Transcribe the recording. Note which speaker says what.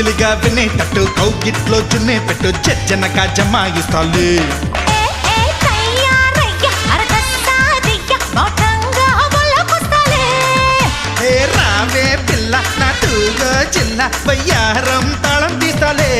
Speaker 1: గిలిగిలిగా వినేటట్టు కౌగిట్లో చున్నే పెట్టు జజ్జనగా జమాయిస్తాలే రావే పిల్ల నాటుగా చిన్న వయ్యారం తాళం తీస్తాలే